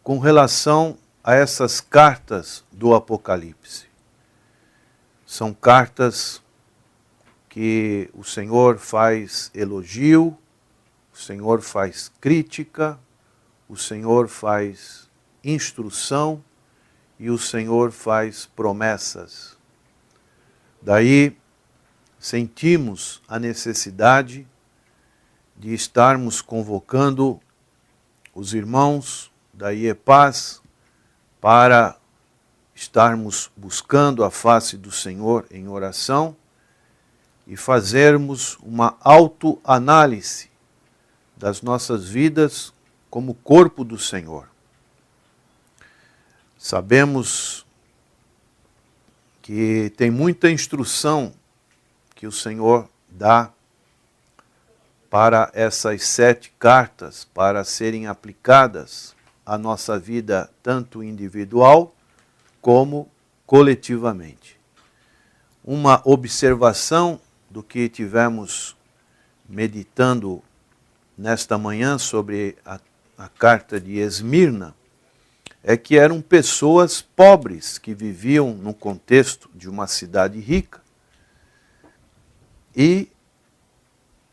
com relação a essas cartas do Apocalipse. São cartas que o Senhor faz elogio, o Senhor faz crítica, o Senhor faz instrução e o Senhor faz promessas. Daí sentimos a necessidade de estarmos convocando os irmãos da IEPAS para estarmos buscando a face do Senhor em oração e fazermos uma autoanálise das nossas vidas como corpo do Senhor. Sabemos que tem muita instrução que o Senhor dá para essas 7 cartas, para serem aplicadas à nossa vida, tanto individual como coletivamente. Uma observação do que tivemos meditando nesta manhã sobre a carta de Esmirna é que eram pessoas pobres que viviam no contexto de uma cidade rica e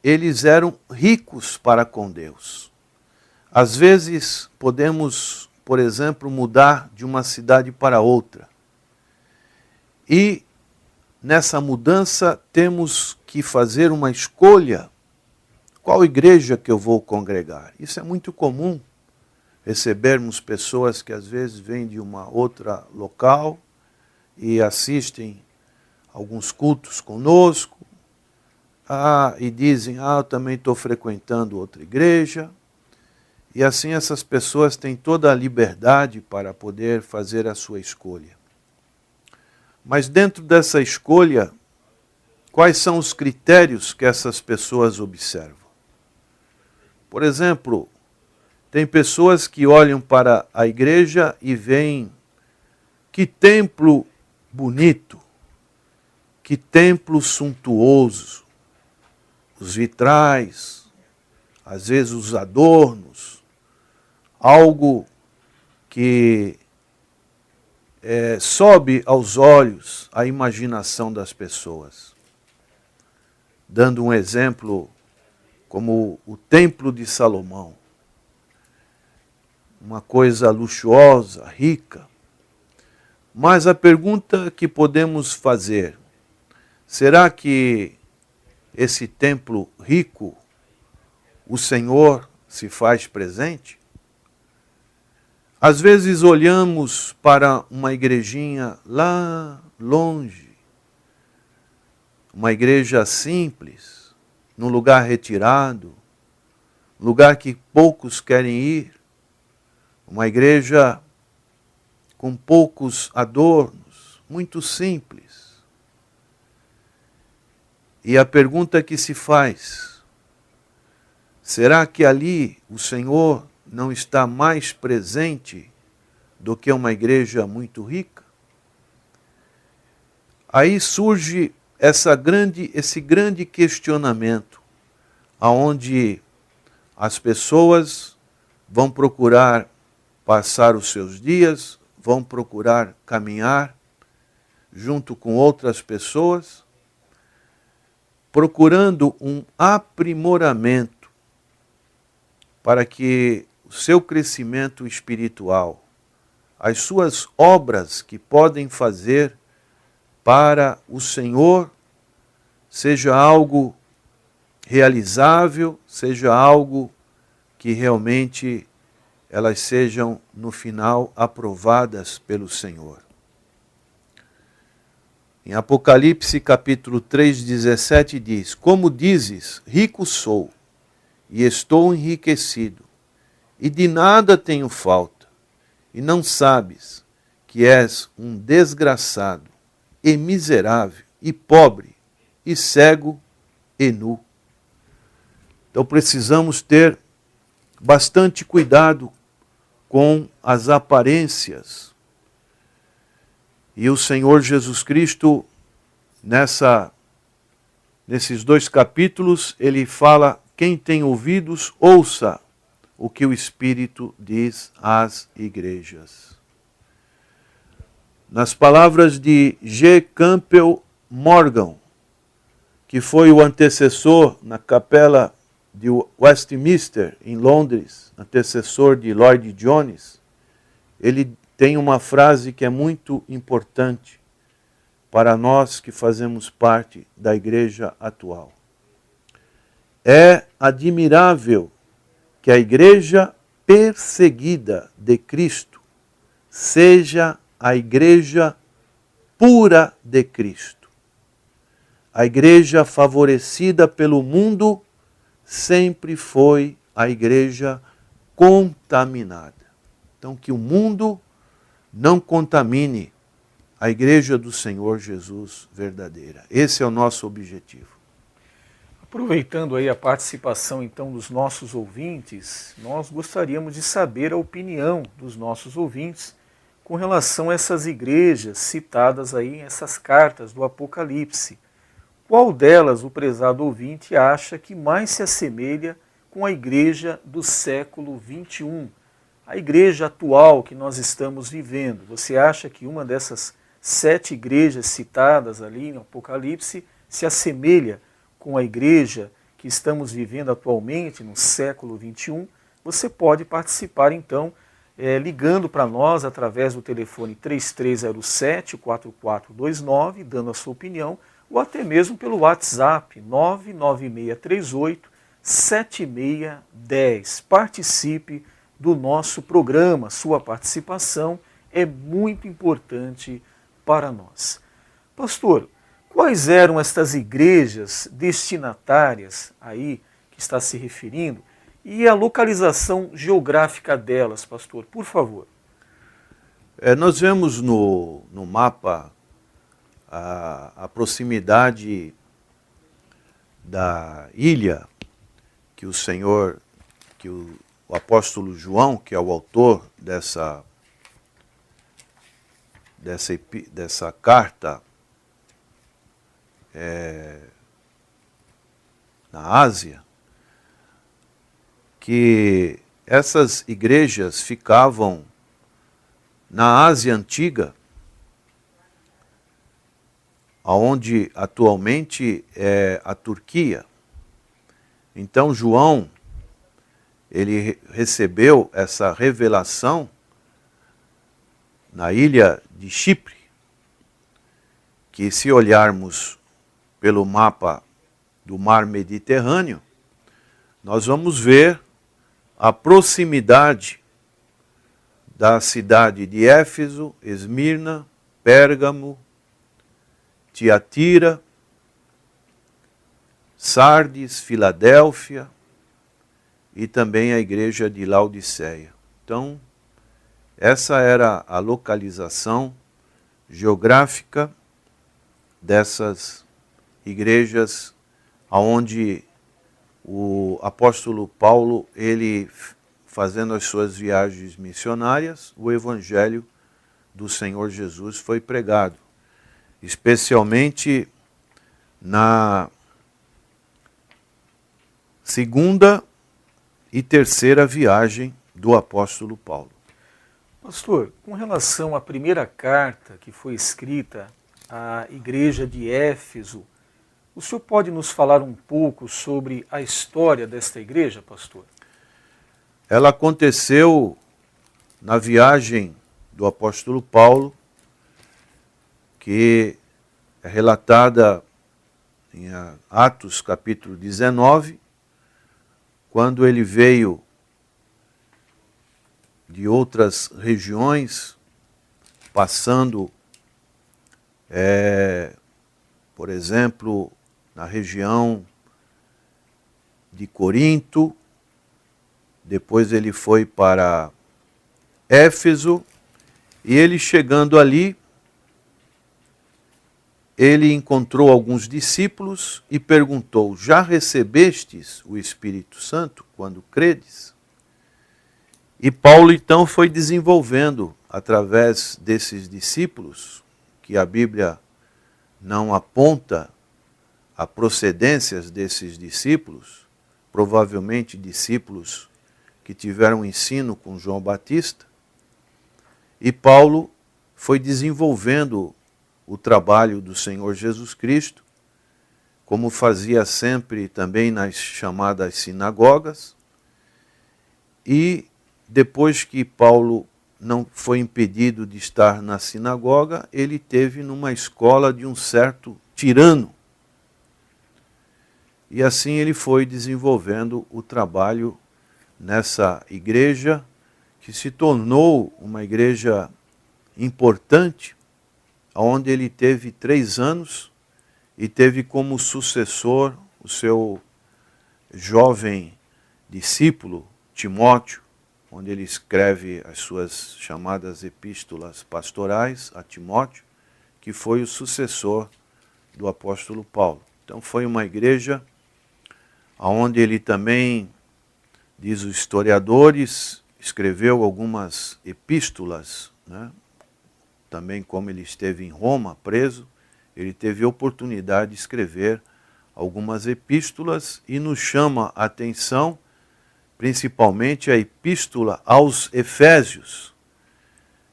eles eram ricos para com Deus. Às vezes podemos, por exemplo, mudar de uma cidade para outra. E nessa mudança temos que fazer uma escolha. Qual igreja que eu vou congregar? Isso é muito comum, recebermos pessoas que às vezes vêm de uma outra local e assistem alguns cultos conosco, e dizem, eu também estou frequentando outra igreja. E assim essas pessoas têm toda a liberdade para poder fazer a sua escolha. Mas dentro dessa escolha, quais são os critérios que essas pessoas observam? Por exemplo, tem pessoas que olham para a igreja e veem que templo bonito, que templo suntuoso, os vitrais, às vezes os adornos, algo que sobe aos olhos a imaginação das pessoas. Dando um exemplo como o Templo de Salomão, uma coisa luxuosa, rica. Mas a pergunta que podemos fazer, será que esse templo rico, o Senhor se faz presente? Às vezes olhamos para uma igrejinha lá longe, uma igreja simples, num lugar retirado, lugar que poucos querem ir, uma igreja com poucos adornos, muito simples. E a pergunta que se faz, será que ali o Senhor não está mais presente do que uma igreja muito rica? Aí surge esse grande questionamento, aonde as pessoas vão procurar passar os seus dias, vão procurar caminhar junto com outras pessoas, procurando um aprimoramento para que o seu crescimento espiritual, as suas obras que podem fazer para o Senhor, seja algo realizável, seja algo que realmente elas sejam, no final, aprovadas pelo Senhor. Em Apocalipse capítulo 3, 17 diz, como dizes, rico sou, e estou enriquecido, e de nada tenho falta, e não sabes que és um desgraçado, e miserável, e pobre, e cego, e nu. Então precisamos ter bastante cuidado com as aparências. E o Senhor Jesus Cristo, nesses 2 capítulos, ele fala, quem tem ouvidos, ouça o que o Espírito diz às igrejas. Nas palavras de G. Campbell Morgan, que foi o antecessor na capela de Westminster, em Londres, antecessor de Lloyd Jones, ele tem uma frase que é muito importante para nós que fazemos parte da igreja atual. É admirável que a igreja perseguida de Cristo seja a igreja pura de Cristo. A igreja favorecida pelo mundo sempre foi a igreja contaminada. Então, que o mundo não contamine a igreja do Senhor Jesus verdadeira. Esse é o nosso objetivo. Aproveitando aí a participação então dos nossos ouvintes, nós gostaríamos de saber a opinião dos nossos ouvintes com relação a essas igrejas citadas aí nessas cartas do Apocalipse. Qual delas o prezado ouvinte acha que mais se assemelha com a igreja do século XXI? A igreja atual que nós estamos vivendo. Você acha que uma dessas 7 igrejas citadas ali no Apocalipse se assemelha com a igreja que estamos vivendo atualmente no século XXI? Você pode participar então ligando para nós através do telefone 3307-4429, dando a sua opinião, ou até mesmo pelo WhatsApp 99638-7610. Participe do nosso programa. Sua participação é muito importante para nós. Pastor, quais eram estas igrejas destinatárias aí que está se referindo e a localização geográfica delas, pastor, por favor? Nós vemos no mapa a proximidade da ilha que o Senhor, que o apóstolo João, que é o autor dessa carta na Ásia, que essas igrejas ficavam na Ásia Antiga, onde atualmente é a Turquia. Então João, ele recebeu essa revelação na ilha de Chipre, que se olharmos pelo mapa do mar Mediterrâneo, nós vamos ver a proximidade da cidade de Éfeso, Esmirna, Pérgamo, Tiatira, Sardes, Filadélfia e também a igreja de Laodiceia. Então, essa era a localização geográfica dessas igrejas aonde o apóstolo Paulo, ele fazendo as suas viagens missionárias, o evangelho do Senhor Jesus foi pregado, especialmente na segunda e terceira viagem do apóstolo Paulo. Pastor, com relação à primeira carta que foi escrita à igreja de Éfeso, o senhor pode nos falar um pouco sobre a história desta igreja, pastor? Ela aconteceu na viagem do apóstolo Paulo, que é relatada em Atos capítulo 19, quando ele veio de outras regiões, passando, por exemplo, na região de Corinto, depois ele foi para Éfeso, e ele chegando ali, ele encontrou alguns discípulos e perguntou: já recebestes o Espírito Santo quando credes? E Paulo então foi desenvolvendo, através desses discípulos, que a Bíblia não aponta a procedências desses discípulos, provavelmente discípulos que tiveram ensino com João Batista, e Paulo foi desenvolvendo o trabalho do Senhor Jesus Cristo, como fazia sempre também nas chamadas sinagogas, e depois que Paulo não foi impedido de estar na sinagoga, ele teve numa escola de um certo tirano. E assim ele foi desenvolvendo o trabalho nessa igreja, que se tornou uma igreja importante, onde ele teve 3 anos e teve como sucessor o seu jovem discípulo, Timóteo, onde ele escreve as suas chamadas epístolas pastorais a Timóteo, que foi o sucessor do apóstolo Paulo. Então foi uma igreja onde ele também, diz os historiadores, escreveu algumas epístolas, né? Também como ele esteve em Roma preso, ele teve a oportunidade de escrever algumas epístolas e nos chama a atenção, principalmente a epístola aos Efésios,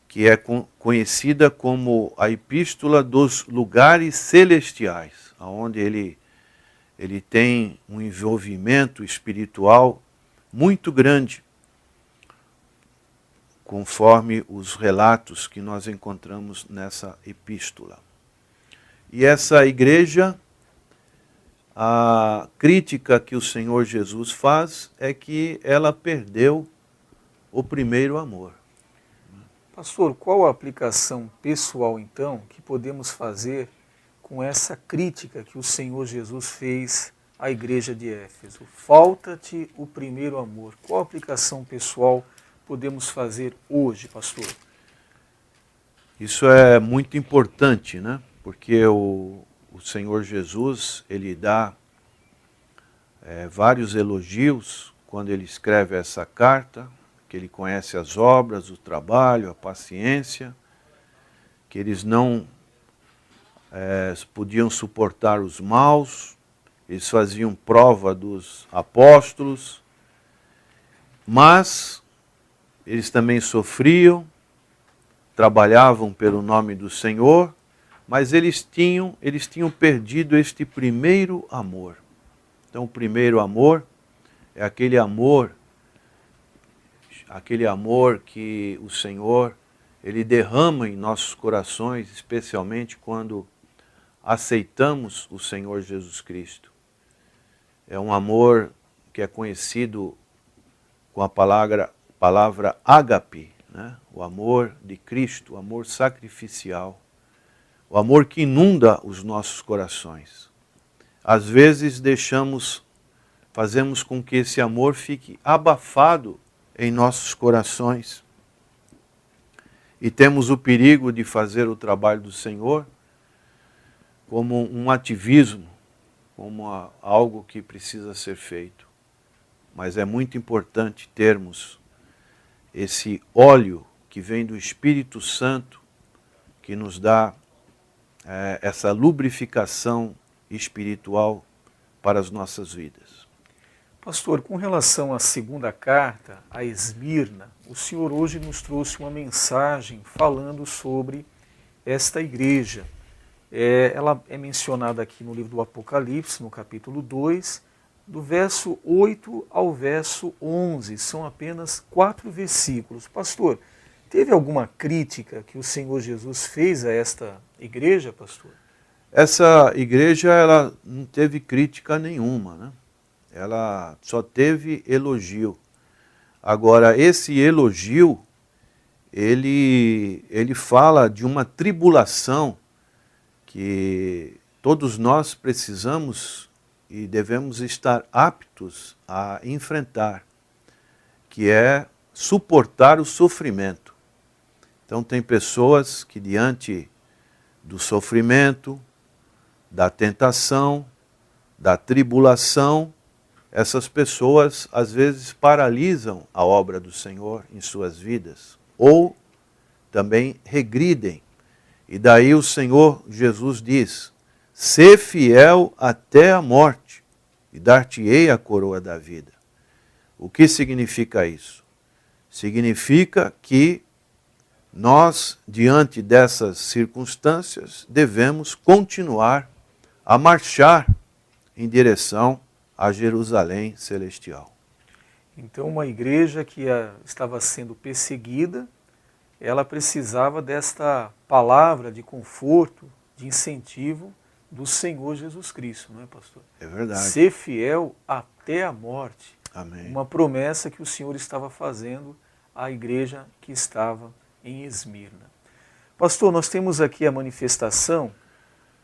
que é conhecida como a epístola dos lugares celestiais, onde ele tem um envolvimento espiritual muito grande, conforme os relatos que nós encontramos nessa epístola. E essa igreja, a crítica que o Senhor Jesus faz é que ela perdeu o primeiro amor. Pastor, qual a aplicação pessoal, então, que podemos fazer com essa crítica que o Senhor Jesus fez à igreja de Éfeso? Falta-te o primeiro amor. Qual a aplicação pessoal podemos fazer hoje, pastor? Isso é muito importante, né? Porque o Senhor Jesus, ele dá vários elogios quando ele escreve essa carta, que ele conhece as obras, o trabalho, a paciência, que eles não podiam suportar os maus, eles faziam prova dos apóstolos, mas eles também sofriam, trabalhavam pelo nome do Senhor, mas eles tinham perdido este primeiro amor. Então, o primeiro amor é aquele amor que o Senhor, ele derrama em nossos corações, especialmente quando aceitamos o Senhor Jesus Cristo. É um amor que é conhecido com a palavra ágape, né? O amor de Cristo, o amor sacrificial, o amor que inunda os nossos corações. Às vezes fazemos com que esse amor fique abafado em nossos corações e temos o perigo de fazer o trabalho do Senhor como um ativismo, como algo que precisa ser feito. Mas é muito importante termos esse óleo que vem do Espírito Santo, que nos dá essa lubrificação espiritual para as nossas vidas. Pastor, com relação à segunda carta, a Esmirna, o senhor hoje nos trouxe uma mensagem falando sobre esta igreja. Ela é mencionada aqui no livro do Apocalipse, no capítulo 2, do verso 8 ao verso 11. São apenas 4 versículos. Pastor, teve alguma crítica que o Senhor Jesus fez a esta igreja, pastor? Essa igreja, ela não teve crítica nenhuma, né? Ela só teve elogio. Agora, esse elogio, ele fala de uma tribulação que todos nós precisamos e devemos estar aptos a enfrentar, que é suportar o sofrimento. Então, tem pessoas que diante do sofrimento, da tentação, da tribulação, essas pessoas às vezes paralisam a obra do Senhor em suas vidas, ou também regridem. E daí o Senhor Jesus diz: sê fiel até a morte, e dar-te-ei a coroa da vida. O que significa isso? Significa que nós, diante dessas circunstâncias, devemos continuar a marchar em direção a Jerusalém celestial. Então, uma igreja que estava sendo perseguida, ela precisava desta palavra de conforto, de incentivo do Senhor Jesus Cristo, não é, pastor? É verdade. Ser fiel até a morte. Amém. Uma promessa que o Senhor estava fazendo à igreja que estava em Esmirna. Pastor, nós temos aqui a manifestação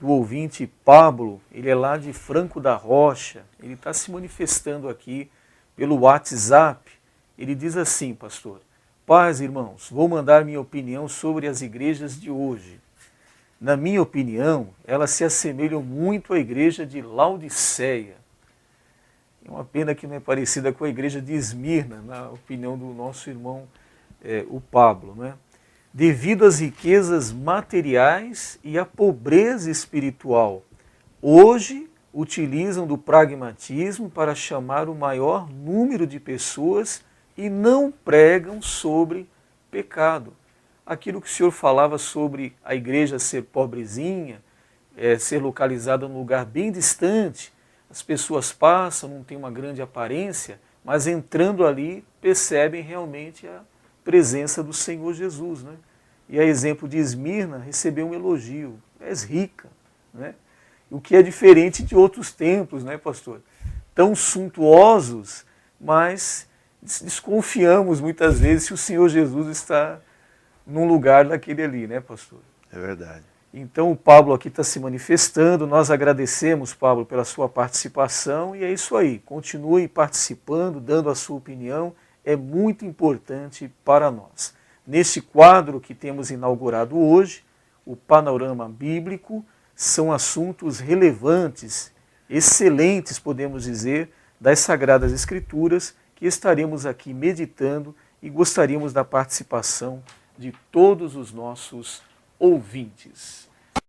do ouvinte Pablo, ele é lá de Franco da Rocha, ele está se manifestando aqui pelo WhatsApp. Ele diz assim, pastor: paz, irmãos, vou mandar minha opinião sobre as igrejas de hoje. Na minha opinião, elas se assemelham muito à igreja de Laodiceia. É uma pena que não é parecida com a igreja de Esmirna, na opinião do nosso irmão o Pablo, né? Devido às riquezas materiais e à pobreza espiritual. Hoje, utilizam do pragmatismo para chamar o maior número de pessoas e não pregam sobre pecado. Aquilo que o senhor falava sobre a igreja ser pobrezinha, ser localizada num lugar bem distante, as pessoas passam, não tem uma grande aparência, mas entrando ali percebem realmente a presença do Senhor Jesus, né? E a exemplo de Esmirna, recebeu um elogio: és rica, né? O que é diferente de outros templos, né, pastor? Tão suntuosos, mas desconfiamos muitas vezes se o Senhor Jesus está num lugar daquele ali, né, pastor? É verdade. Então o Pablo aqui está se manifestando, nós agradecemos, Pablo, pela sua participação, e é isso aí, continue participando, dando a sua opinião, é muito importante para nós. Neste quadro que temos inaugurado hoje, o Panorama Bíblico, são assuntos relevantes, excelentes, podemos dizer, das Sagradas Escrituras, que estaremos aqui meditando e gostaríamos da participação de todos os nossos ouvintes.